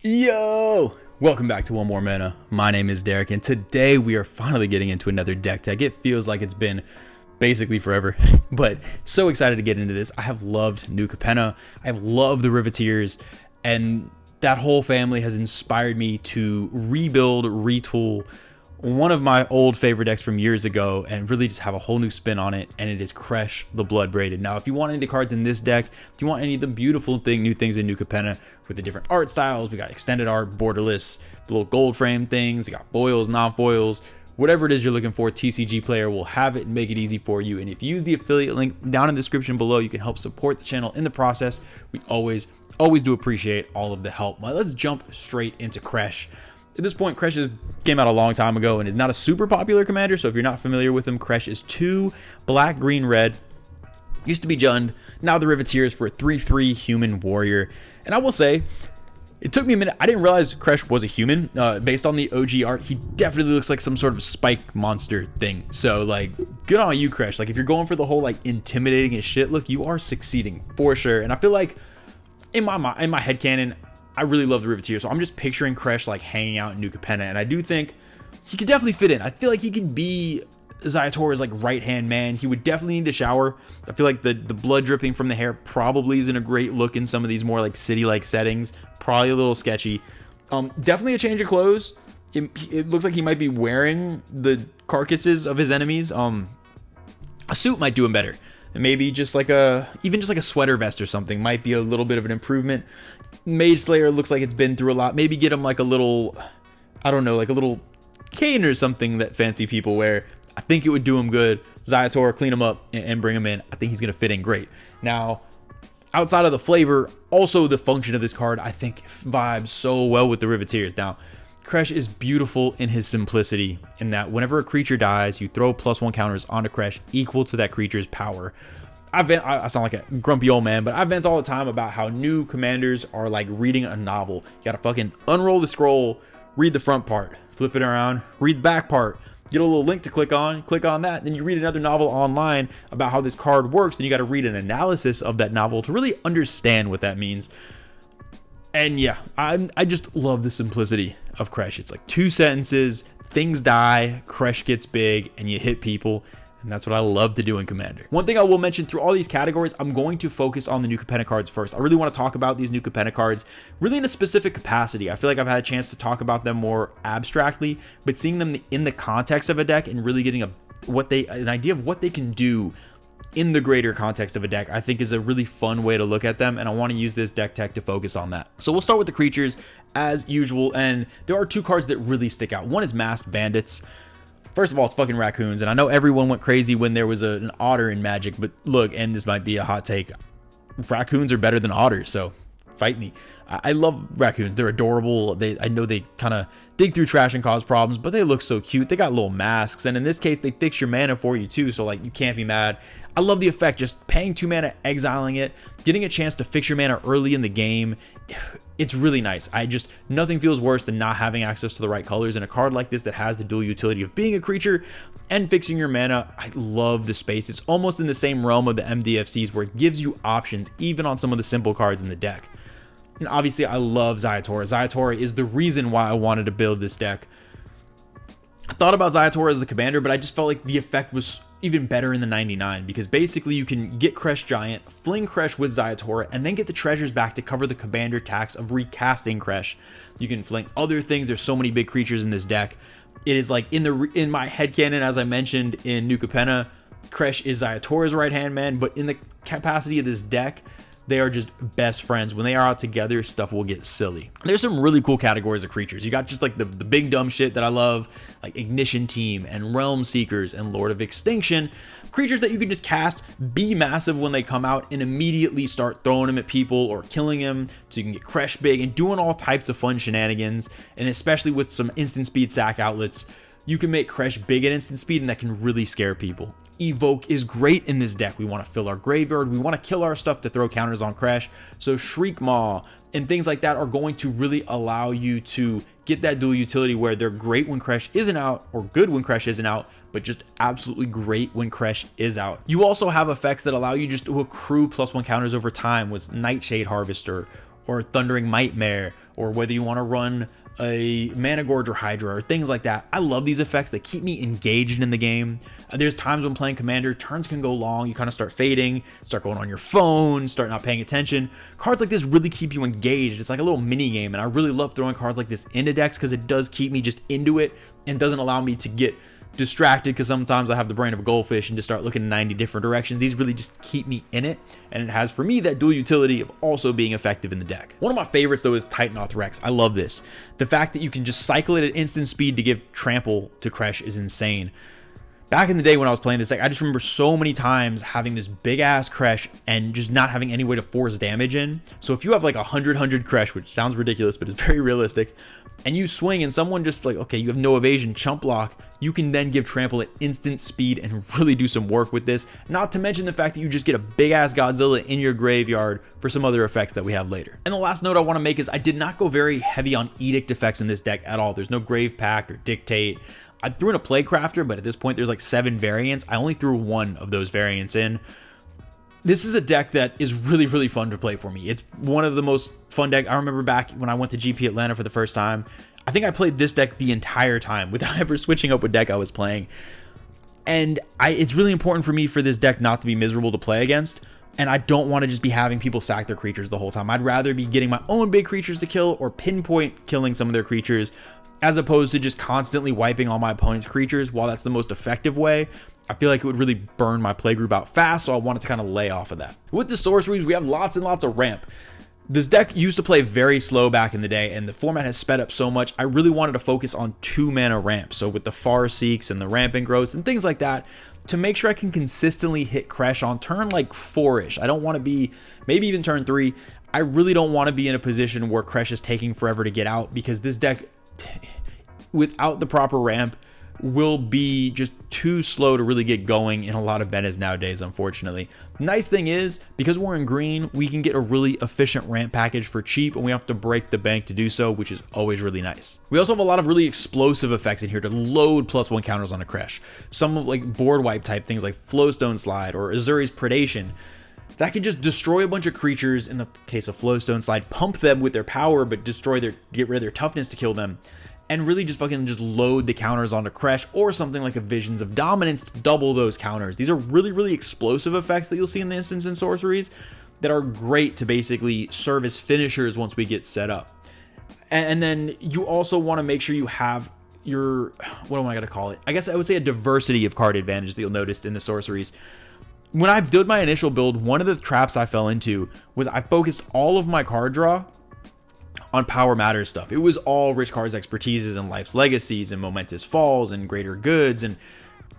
Yo! Welcome back to One More Mana. My name is Derik, and today we are finally getting into another deck tech. It feels like it's been basically forever, but so excited to get into this. I have loved new Capenna. I have loved the Riveteers, and that whole family has inspired me to rebuild, retool one of my old favorite decks from years ago and really just have a whole new spin on it, and it is Kresh the Blood Braided. Now, if you want any of the cards in this deck, if you want any of the beautiful new things in new Capenna with the different art styles, we got extended art, borderless, the little gold frame things, you got foils, non-foils, whatever it is you're looking for, TCG Player will have it and make it easy for you. And if you use the affiliate link down in the description below, you can help support the channel in the process. We always do appreciate all of the help. Well, let's jump straight into Kresh. At this point, Kresh came out a long time ago and is not a super popular commander, so if you're not familiar with him, Kresh is 2 black, green, red. Used to be Jund, now the Riveteers for a 3/3 human warrior. And I will say, it took me a minute. I didn't realize Kresh was a human. Based on the OG art, he definitely looks like some sort of spike monster thing. So, like, good on you, Kresh. Like, if you're going for the whole, like, intimidating as shit look, you are succeeding for sure. And I feel like, in my headcanon, I really love the Riveteer, so I'm just picturing Kresh like hanging out in New Capenna, and I do think he could definitely fit in. I feel like he could beZyatora's like right-hand man. He would definitely need to shower. I feel like the blood dripping from the hair probably isn't a great look in some of these more like city-like settings. Probably a little sketchy. Definitely a change of clothes. It looks like he might be wearing the carcasses of his enemies. A suit might do him better. And maybe just like even just like a sweater vest or something might be a little bit of an improvement. Mage Slayer looks like it's been through a lot. Maybe get him like a little, I don't know, like a little cane or something that fancy people wear. I think it would do him good. Zyatora, clean him up and bring him in. I think he's going to fit in great. Now, outside of the flavor, also the function of this card, I think vibes so well with the Riveteers. Now, Kresh is beautiful in his simplicity in that whenever a creature dies, you throw +1 counters onto Kresh equal to that creature's power. I sound like a grumpy old man, but I vent all the time about how new commanders are like reading a novel. You gotta fucking unroll the scroll, read the front part, flip it around, read the back part, get a little link to click on that, then you read another novel online about how this card works, then you gotta read an analysis of that novel to really understand what that means. And yeah, I just love the simplicity of Kresh. It's like 2 sentences, things die, Kresh gets big, and you hit people. And that's what I love to do in Commander. One thing I will mention through all these categories, I'm going to focus on the new Capenna cards first. I really want to talk about these new Capenna cards really in a specific capacity. I feel like I've had a chance to talk about them more abstractly, but seeing them in the context of a deck and really getting an idea of what they can do in the greater context of a deck, I think is a really fun way to look at them, and I want to use this deck tech to focus on that. So we'll start with the creatures as usual, and there are 2 cards that really stick out. One is Masked Bandits. First of all, it's fucking raccoons, and I know everyone went crazy when there was an otter in Magic, but look, and this might be a hot take, raccoons are better than otters, so fight me. I love raccoons. They're adorable. I know they kind of dig through trash and cause problems, but they look so cute. They got little masks, and in this case, they fix your mana for you too, so like you can't be mad. I love the effect, just paying 2 mana, exiling it, getting a chance to fix your mana early in the game. It's really nice. Nothing feels worse than not having access to the right colors, and a card like this that has the dual utility of being a creature and fixing your mana. I love the space. It's almost in the same realm of the MDFCs where it gives you options even on some of the simple cards in the deck. And obviously I love Zyatora. Zyatora is the reason why I wanted to build this deck. I thought about Zyatora as the commander, but I just felt like the effect was even better in the 99, because basically you can get Kresh Giant, fling Kresh with Zyatora, and then get the treasures back to cover the commander tax of recasting Kresh. You can fling other things. There's so many big creatures in this deck. It is like in my headcanon, as I mentioned in New Capenna, Kresh is Zyatora's right-hand man, but in the capacity of this deck, they are just best friends. When they are out together, stuff will get silly. There's some really cool categories of creatures. You got just like the big dumb shit that I love, like Ignition Team and Realm Seekers and Lord of Extinction. Creatures that you can just cast, be massive when they come out, and immediately start throwing them at people or killing them, so you can get Kresh big and doing all types of fun shenanigans. And especially with some instant speed sack outlets, you can make Kresh big at instant speed, and that can really scare people. Evoke is great in this deck. We want to fill our graveyard, we want to kill our stuff to throw counters on Kresh, so Shriek Maw and things like that are going to really allow you to get that dual utility where they're great when Kresh isn't out, or good when Kresh isn't out, but just absolutely great when Kresh is out. You also have effects that allow you just to accrue +1 counters over time with Nightshade Harvester or Thundering Nightmare or whether you want to run a Mana Gorge or Hydra or things like that. I love these effects. They keep me engaged in the game. There's times when playing Commander, turns can go long. You kind of start fading, start going on your phone, start not paying attention. Cards like this really keep you engaged. It's like a little mini game, and I really love throwing cards like this into decks because it does keep me just into it and doesn't allow me to get distracted, because sometimes I have the brain of a goldfish and just start looking in 90 different directions. These really just keep me in it, and it has for me that dual utility of also being effective in the deck. One of my favorites though is Titanoth Rex. I love this. The fact that you can just cycle it at instant speed to give trample to Kresh is insane. Back in the day when I was playing this deck, I just remember so many times having this big ass Kresh and just not having any way to force damage in. So if you have like 100 Kresh, which sounds ridiculous, but it's very realistic, and you swing and someone just like, okay, you have no evasion, chump block, you can then give trample at instant speed and really do some work with this. Not to mention the fact that you just get a big ass Godzilla in your graveyard for some other effects that we have later. And the last note I want to make is I did not go very heavy on edict effects in this deck at all. There's no Grave Pact or Dictate. I threw in a Plague Crafter, but at this point there's like 7 variants. I only threw one of those variants in. This is a deck that is really, really fun to play for me. It's one of the most fun decks. I remember back when I went to GP Atlanta for the first time, I think I played this deck the entire time without ever switching up what deck I was playing. And it's really important for me for this deck not to be miserable to play against. And I don't want to just be having people sack their creatures the whole time. I'd rather be getting my own big creatures to kill or pinpoint killing some of their creatures, as opposed to just constantly wiping all my opponent's creatures. While that's the most effective way, I feel like it would really burn my play group out fast, so I wanted to kind of lay off of that. With the sorceries, we have lots and lots of ramp. This deck used to play very slow back in the day, and the format has sped up so much. I really wanted to focus on 2 mana ramp, so with the Farseeks and the Rampant Growths and things like that, to make sure I can consistently hit Kresh on turn like 4-ish. I don't want to be, maybe even turn 3. I really don't want to be in a position where Kresh is taking forever to get out, because this deck, without the proper ramp, will be just too slow to really get going in a lot of metas nowadays, unfortunately. Nice thing is, because we're in green, we can get a really efficient ramp package for cheap, and we don't have to break the bank to do so, which is always really nice. We also have a lot of really explosive effects in here to load +1 counters on a Kresh. Some of like board wipe type things like Flowstone Slide or Azuri's Predation that can just destroy a bunch of creatures. In the case of Flowstone Slide, pump them with their power, but get rid of their toughness to kill them, and really just fucking just load the counters onto Kresh, or something like a Visions of Dominance to double those counters. These are really, really explosive effects that you'll see in the instants and sorceries that are great to basically serve as finishers once we get set up. And then you also want to make sure you have your, what am I going to call it? I guess I would say a diversity of card advantage that you'll notice in the sorceries. When I did my initial build, one of the traps I fell into was I focused all of my card draw on Power Matters stuff. It was all Rich Card's Expertises and Life's Legacies and Momentous Falls and Greater Goods, and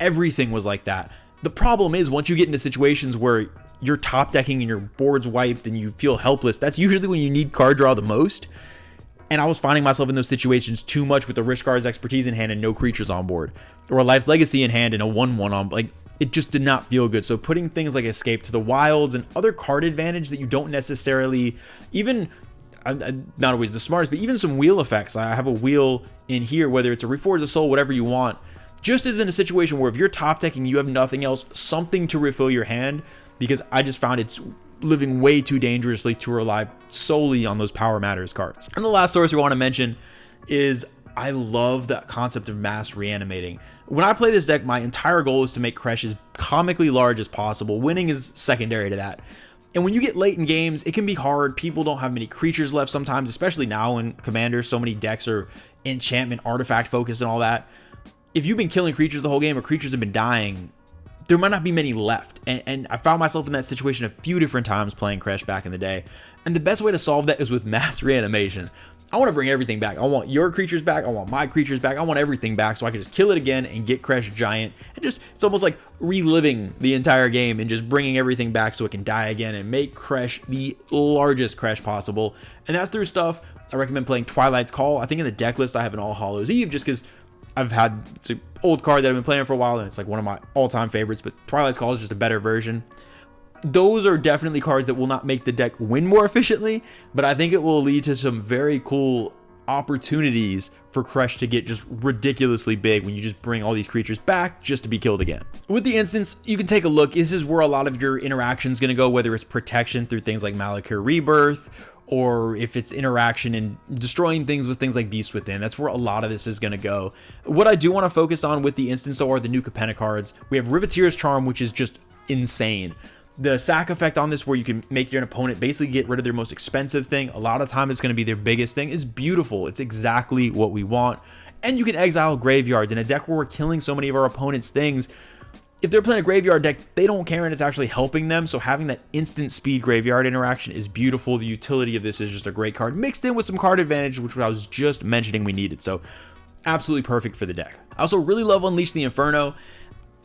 everything was like that. The problem is, once you get into situations where you're top decking and your board's wiped and you feel helpless, that's usually when you need card draw the most. And I was finding myself in those situations too much with the Rich Card's Expertise in hand and no creatures on board, or a Life's Legacy in hand and a 1/1 on, like, it just did not feel good. So putting things like Escape to the Wilds and other card advantage that you don't necessarily, even, I'm not always the smartest, but even some wheel effects. I have a wheel in here, whether it's a Reforge the Soul, whatever you want, just as in a situation where if you're top decking, you have nothing else, something to refill your hand, because I just found it's living way too dangerously to rely solely on those Power Matters cards. And the last source we want to mention is, I love the concept of mass reanimating. When I play this deck, my entire goal is to make Kresh as comically large as possible. Winning is secondary to that. And when you get late in games, it can be hard. People don't have many creatures left sometimes, especially now in Commander. So many decks are enchantment, artifact focused and all that. If you've been killing creatures the whole game or creatures have been dying, there might not be many left. And I found myself in that situation a few different times playing Kresh back in the day. And the best way to solve that is with mass reanimation. I want to bring everything back. I want your creatures back. I want my creatures back. I want everything back so I can just kill it again and get Kresh giant. And just, it's almost like reliving the entire game and just bringing everything back so it can die again and make Kresh the largest Kresh possible. And that's through stuff. I recommend playing Twilight's Call. I think in the deck list I have an All Hallows Eve just because it's an old card that I've been playing for a while and it's like one of my all-time favorites, but Twilight's Call is just a better version. Those are definitely cards that will not make the deck win more efficiently, but I think it will lead to some very cool opportunities for Kresh to get just ridiculously big when you just bring all these creatures back just to be killed again. With the instance, you can take a look. This is where a lot of your interaction is going to go, whether it's protection through things like Malakir Rebirth, or if it's interaction and destroying things with things like Beast Within. That's where a lot of this is going to go. What I do want to focus on with the instance though are the new Capenna cards. We have Riveteers Charm, which is just insane. The sack effect on this, where you can make your opponent basically get rid of their most expensive thing, a lot of time it's going to be their biggest thing, is beautiful. It's exactly what we want. And you can exile graveyards in a deck where we're killing so many of our opponent's things. If they're playing a graveyard deck, they don't care and it's actually helping them. So having that instant speed graveyard interaction is beautiful. The utility of this is just a great card, mixed in with some card advantage, which I was just mentioning we needed. So absolutely perfect for the deck. I also really love Unleash the Inferno.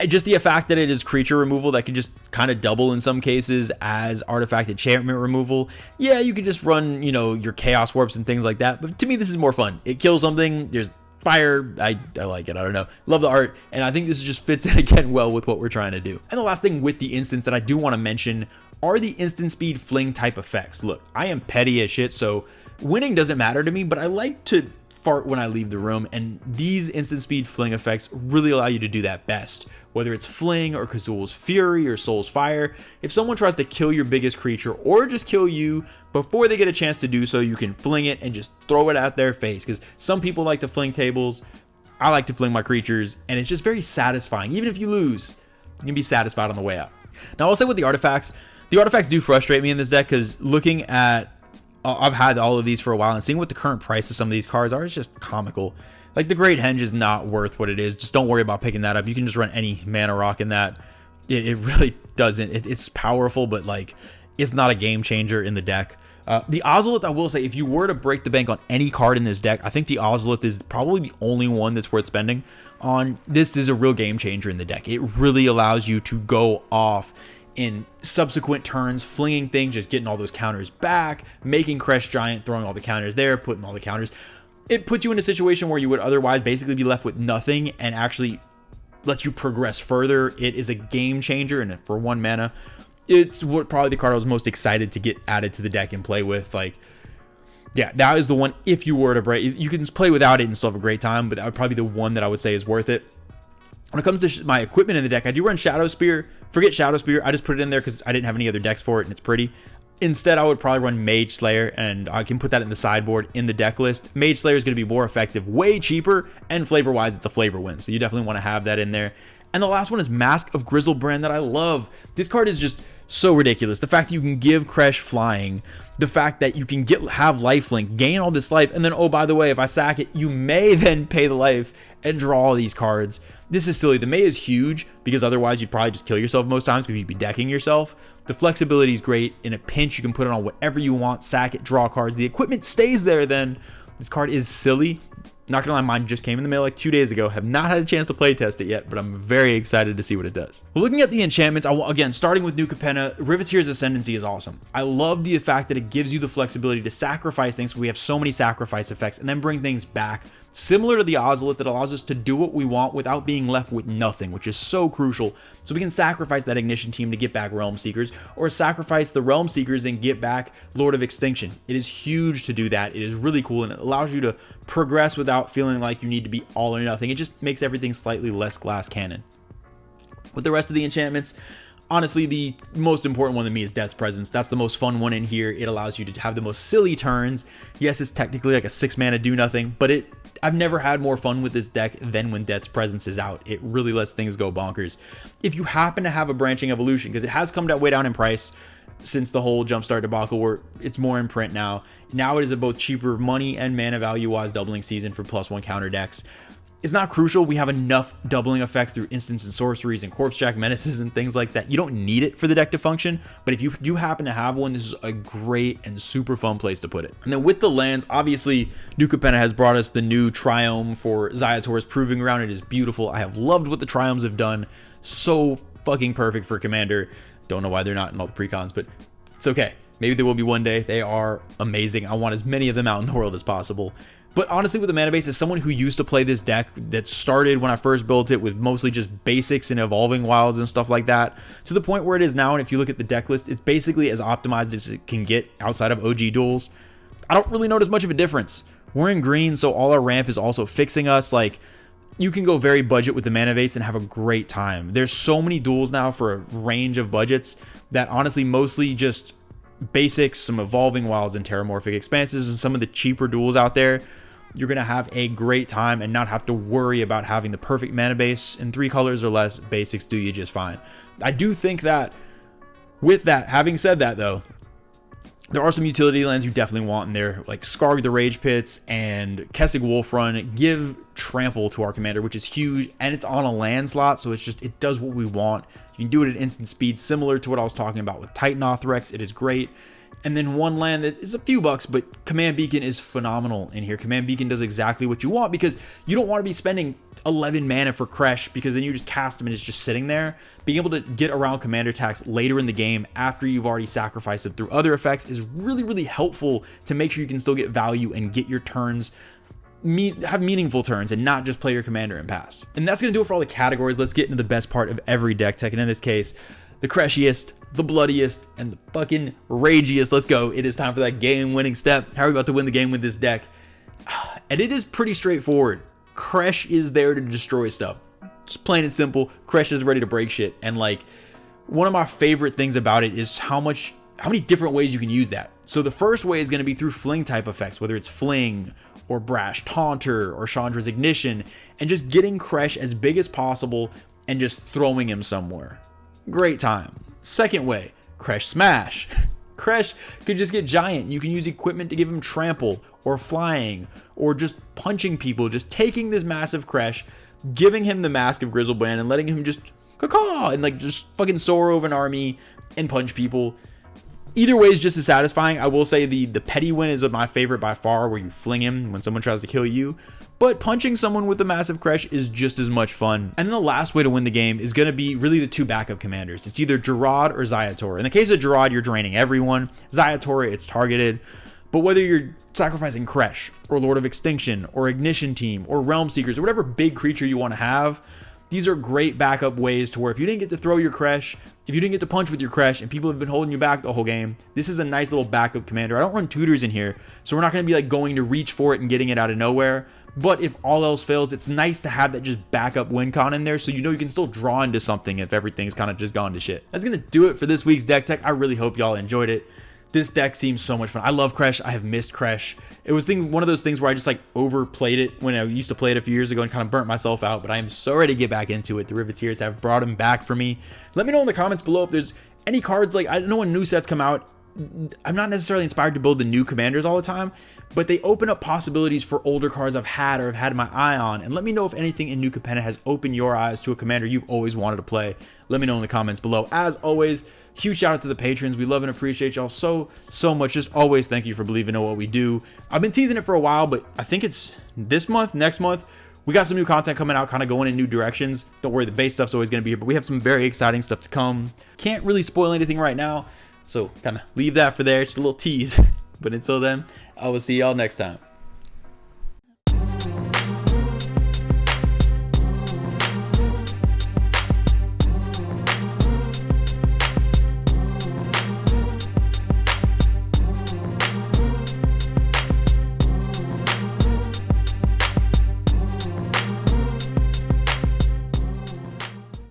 Just the fact that it is creature removal that can just kind of double in some cases as artifact enchantment removal. Yeah, you could just run, you know, your chaos warps and things like that. But to me, this is more fun. It kills something. There's fire. I like it. I don't know. Love the art. And I think this just fits in again well with what we're trying to do. And the last thing with the instance that I do want to mention are the instant speed fling type effects. Look, I am petty as shit, so winning doesn't matter to me, but I like to fart when I leave the room, and these instant speed fling effects really allow you to do that best. Whether it's Fling or Kazul's Fury or Soul's Fire, if someone tries to kill your biggest creature or just kill you before they get a chance to do so, you can fling it and just throw it at their face. Because some people like to fling tables, I like to fling my creatures, and it's just very satisfying. Even if you lose, you can be satisfied on the way out. Now I'll say with the artifacts do frustrate me in this deck, because looking at, I've had all of these for a while, and seeing what the current price of some of these cards are is just comical. Like the Great Henge is not worth what it is. Just don't worry about picking that up. You can just run any mana rock in that. It really doesn't. It's powerful, but like it's not a game changer in the deck. The Ozolith, I will say, if you were to break the bank on any card in this deck, I think the Ozolith is probably the only one that's worth spending on. This is a real game changer in the deck. It really allows you to go off in subsequent turns, flinging things, just getting all those counters back, making Kresh Giant, throwing all the counters there, putting all the counters. It puts you in a situation where you would otherwise basically be left with nothing, and actually lets you progress further. It is a game changer, and for 1 mana, it's what probably the card I was most excited to get added to the deck and play with. Like, yeah, that is the one. If you were to break, you can just play without it and still have a great time, but that would probably be the one that I would say is worth it. When it comes to my equipment in the deck, I do run Shadow Spear. Forget Shadow Spear. I just put it in there because I didn't have any other decks for it, and it's pretty. Instead, I would probably run Mage Slayer, and I can put that in the sideboard in the deck list. Mage Slayer is going to be more effective, way cheaper, and flavor-wise, it's a flavor win. So you definitely want to have that in there. And the last one is Mask of Grizzlebrand that I love. This card is just so ridiculous. The fact that you can give Kresh flying, the fact that you can have lifelink, gain all this life, and then, oh, by the way, if I sack it, you may then pay the life and draw all these cards. This is silly. The May is huge, because otherwise you'd probably just kill yourself most times because you'd be decking yourself. The flexibility is great. In a pinch, you can put it on whatever you want, sack it, draw cards. The equipment stays there then. This card is silly. Not gonna lie, mine just came in the mail like 2 days ago. Have not had a chance to play test it yet, but I'm very excited to see what it does. Well, looking at the enchantments, again, starting with new Capenna, Riveteers Ascendancy is awesome. I love the fact that it gives you the flexibility to sacrifice things. We have so many sacrifice effects, and then bring things back. Similar to the Ozolith, that allows us to do what we want without being left with nothing, which is so crucial. So we can sacrifice that Ignition team to get back Realm Seekers, or sacrifice the Realm Seekers and get back Lord of Extinction. It is huge to do that. It is really cool, and it allows you to progress without feeling like you need to be all or nothing. It just makes everything slightly less glass cannon. With the rest of the enchantments, honestly, the most important one to me is Death's Presence. That's the most fun one in here. It allows you to have the most silly turns. Yes, it's technically like a 6 mana do nothing, but I've never had more fun with this deck than when Death's Presence is out. It really lets things go bonkers. If you happen to have a Branching Evolution, because it has come way down in price since the whole Jumpstart debacle, where it's more in print now. Now it is a both cheaper money and mana value wise doubling season for +1 counter decks. It's not crucial. We have enough doubling effects through instants and sorceries and Corpse Jack menaces and things like that. You don't need it for the deck to function, but if you do happen to have one, this is a great and super fun place to put it. And then with the lands, obviously, New Capenna has brought us the new Triome for Zyator's Proving Ground. It is beautiful. I have loved what the Triomes have done. So fucking perfect for Commander. Don't know why they're not in all the precons, but it's okay. Maybe they will be one day. They are amazing. I want as many of them out in the world as possible. But honestly, with the mana base, as someone who used to play this deck that started when I first built it with mostly just basics and evolving wilds and stuff like that, to the point where it is now, and if you look at the deck list, it's basically as optimized as it can get outside of OG duels. I don't really notice much of a difference. We're in green, so all our ramp is also fixing us. Like, you can go very budget with the mana base and have a great time. There's so many duels now for a range of budgets that honestly mostly just basics, some evolving wilds and terramorphic expanses, and some of the cheaper duels out there, you're going to have a great time and not have to worry about having the perfect mana base. In 3 colors or less, basics do you just fine. I do think that with that, having said that though, there are some utility lands you definitely want in there, like Skarg the Rage Pits and Kessig Wolfrun give trample to our commander, which is huge, and it's on a land slot, so it does what we want. You can do it at instant speed, similar to what I was talking about with Titan Othrex. It is great. And then one land that is a few bucks, but Command Beacon is phenomenal in here. Command Beacon does exactly what you want, because you don't want to be spending 11 mana for Kresh, because then you just cast him and it's just sitting there. Being able to get around commander attacks later in the game after you've already sacrificed it through other effects is really, really helpful to make sure you can still get value and get your turns, have meaningful turns, and not just play your commander and pass. And that's going to do it for all the categories. Let's get into the best part of every deck tech, and in this case, the Kreshiest, the bloodiest, and the fucking ragiest. Let's go. It is time for that game-winning step. How are we about to win the game with this deck? And it is pretty straightforward. Kresh is there to destroy stuff. Just plain and simple. Kresh is ready to break shit. And like, one of my favorite things about it is how many different ways you can use that. So the first way is going to be through Fling type effects, whether it's Fling or Brash Taunter or Chandra's Ignition, and just getting Kresh as big as possible and just throwing him somewhere. Great time. Second way, Kresh Smash. Kresh could just get giant. You can use equipment to give him trample or flying or just punching people, just taking this massive Kresh, giving him the Mask of Grizzlebrand and letting him just caw and like just fucking soar over an army and punch people. Either way is just as satisfying. I will say the petty win is my favorite by far, where you fling him when someone tries to kill you. But punching someone with a massive Kresh is just as much fun. And then the last way to win the game is going to be really the 2 backup commanders. It's either Gerard or Zyatora. In the case of Gerard, you're draining everyone. Zyatora, it's targeted. But whether you're sacrificing Kresh or Lord of Extinction or Ignition Team or Realm Seekers or whatever big creature you want to have, these are great backup ways to where if you didn't get to throw your Kresh, if you didn't get to punch with your Kresh and people have been holding you back the whole game, this is a nice little backup commander. I don't run tutors in here, so we're not going to be like going to reach for it and getting it out of nowhere. But if all else fails, it's nice to have that just backup win con in there, so you know you can still draw into something if everything's kind of just gone to shit. That's going to do it for this week's deck tech. I really hope y'all enjoyed it. This deck seems so much fun. I love Kresh. I have missed Kresh. It was one of those things where I just like overplayed it when I used to play it a few years ago and kind of burnt myself out, but I am so ready to get back into it. The Riveteers have brought him back for me. Let me know in the comments below if there's any cards. Like, I know when new sets come out, I'm not necessarily inspired to build the new commanders all the time, but they open up possibilities for older cards I've had or have had my eye on. And let me know if anything in new Capenna has opened your eyes to a commander you've always wanted to play. Let me know in the comments below. As always, huge shout out to the patrons. We love and appreciate y'all so much. Just always thank you for believing in what we do. I've been teasing it for a while, but I think it's this month, next month. We got some new content coming out, kind of going in new directions. Don't worry, the base stuff's always going to be here, but we have some very exciting stuff to come. Can't really spoil anything right now, so kind of leave that for there. It's a little tease. But until then, I will see y'all next time.